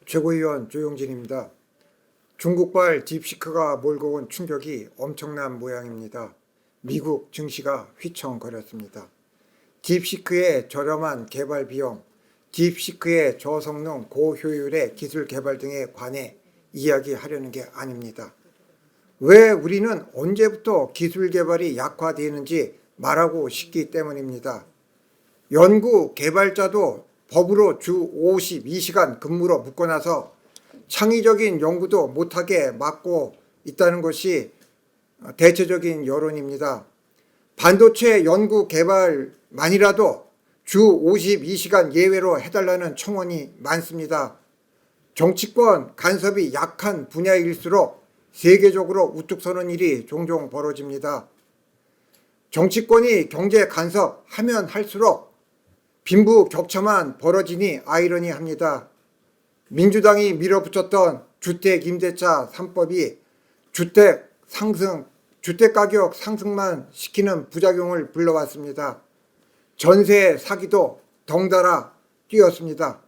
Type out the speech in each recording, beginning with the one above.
최고위원 조용진입니다. 중국발 딥시크가 몰고 온 충격이 엄청난 모양입니다. 미국 증시가 휘청거렸습니다. 딥시크의 저렴한 개발 비용, 딥시크의 저성능 고효율의 기술 개발 등에 관해 이야기하려는 게 아닙니다. 왜 우리는 언제부터 기술 개발이 약화되는지 말하고 싶기 때문입니다. 연구 개발자도 법으로 주 52시간 근무로 묶어놔서 창의적인 연구도 못하게 막고 있다는 것이 대체적인 여론입니다. 반도체 연구 개발만이라도 주 52시간 예외로 해달라는 청원이 많습니다. 정치권 간섭이 약한 분야일수록 세계적으로 우뚝 서는 일이 종종 벌어집니다. 정치권이 경제 간섭하면 할수록 빈부격차만 벌어지니 아이러니합니다. 민주당이 밀어붙였던 주택임대차 3법이 주택가격 상승만 시키는 부작용을 불러왔습니다. 전세 사기도 덩달아 뛰었습니다.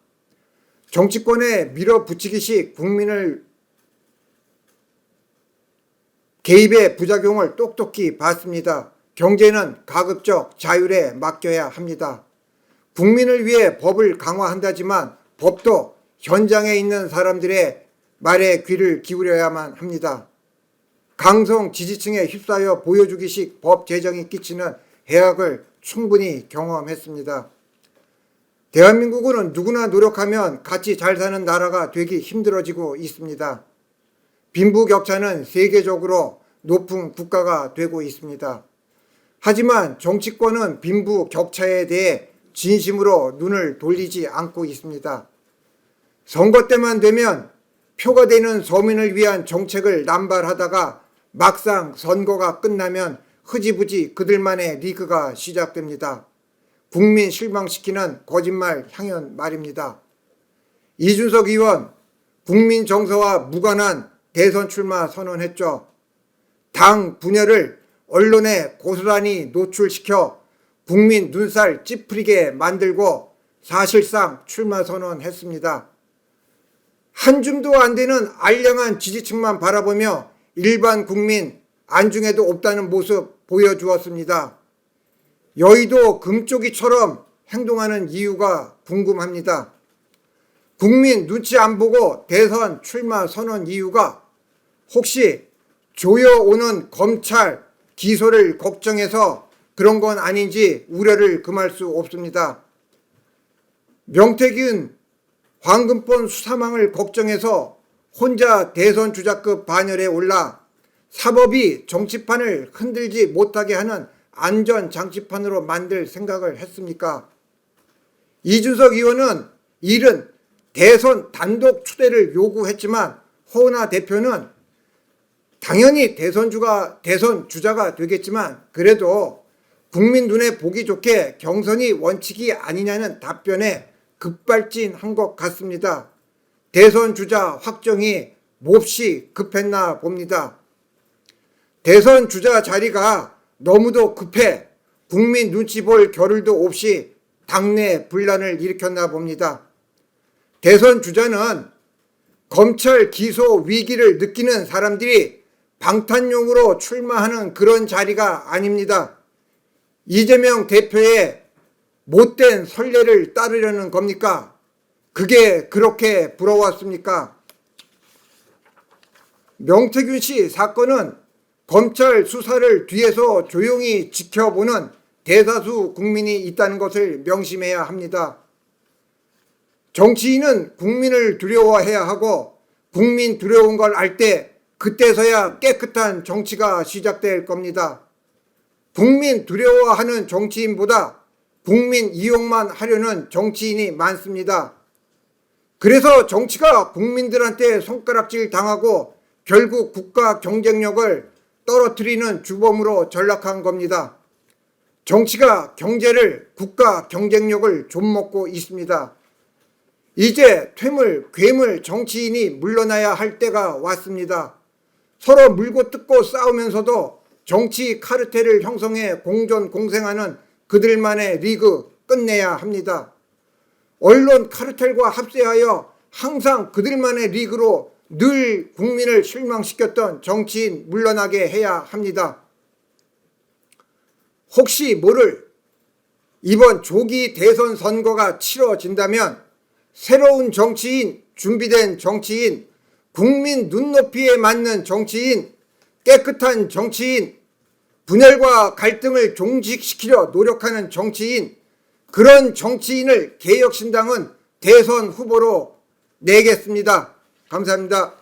정치권에 밀어붙이기식 국민을 개입의 부작용을 똑똑히 봤습니다. 경제는 가급적 자율에 맡겨야 합니다. 국민을 위해 법을 강화한다지만 법도 현장에 있는 사람들의 말에 귀를 기울여야만 합니다. 강성 지지층에 휩싸여 보여주기식 법 제정이 끼치는 해악을 충분히 경험했습니다. 대한민국은 누구나 노력하면 같이 잘 사는 나라가 되기 힘들어지고 있습니다. 빈부격차는 세계적으로 높은 국가가 되고 있습니다. 하지만 정치권은 빈부격차에 대해 진심으로 눈을 돌리지 않고 있습니다. 선거 때만 되면 표가 되는 서민을 위한 정책을 남발하다가 막상 선거가 끝나면 흐지부지 그들만의 리그가 시작됩니다. 국민 실망시키는 거짓말 향연 말입니다. 이준석 의원, 국민 정서와 무관한 대선 출마 선언했죠. 당 분열을 언론에 고스란히 노출시켜 국민 눈살 찌푸리게 만들고 사실상 출마 선언했습니다. 한 줌도 안 되는 알량한 지지층만 바라보며 일반 국민 안중에도 없다는 모습 보여주었습니다. 여의도 금쪽이처럼 행동하는 이유가 궁금합니다. 국민 눈치 안 보고 대선 출마 선언 이유가 혹시 조여오는 검찰 기소를 걱정해서 그런 건 아닌지 우려를 금할 수 없습니다. 명태균 황금폰 수사망을 걱정해서 혼자 대선 주자급 반열에 올라 사법이 정치판을 흔들지 못하게 하는 안전장치판으로 만들 생각을 했습니까? 이준석 의원은 이른 대선 단독 추대를 요구했지만 허은하 대표는 당연히 대선 주자가 되겠지만 그래도 국민 눈에 보기 좋게 경선이 원칙이 아니냐는 답변에 급발진한 것 같습니다. 대선 주자 확정이 몹시 급했나 봅니다. 대선 주자 자리가 너무도 급해 국민 눈치 볼 겨를도 없이 당내 분란을 일으켰나 봅니다. 대선 주자는 검찰 기소 위기를 느끼는 사람들이 방탄용으로 출마하는 그런 자리가 아닙니다. 이재명 대표의 못된 선례를 따르려는 겁니까? 그게 그렇게 부러웠습니까? 명태균 씨 사건은 검찰 수사를 뒤에서 조용히 지켜보는 대다수 국민이 있다는 것을 명심해야 합니다. 정치인은 국민을 두려워해야 하고 국민 두려운 걸 알 때 그때서야 깨끗한 정치가 시작될 겁니다. 국민 두려워하는 정치인보다 국민 이용만 하려는 정치인이 많습니다. 그래서 정치가 국민들한테 손가락질 당하고 결국 국가 경쟁력을 떨어뜨리는 주범으로 전락한 겁니다. 정치가 경제를, 국가 경쟁력을 좀먹고 있습니다. 이제 괴물 정치인이 물러나야 할 때가 왔습니다. 서로 물고 뜯고 싸우면서도 정치 카르텔을 형성해 공존공생하는 그들만의 리그 끝내야 합니다. 언론 카르텔과 합세하여 항상 그들만의 리그로 늘 국민을 실망시켰던 정치인 물러나게 해야 합니다. 혹시 모를 이번 조기 대선 선거가 치러진다면 새로운 정치인, 준비된 정치인, 국민 눈높이에 맞는 정치인, 깨끗한 정치인, 분열과 갈등을 종식시키려 노력하는 정치인, 그런 정치인을 개혁신당은 대선 후보로 내겠습니다. 감사합니다.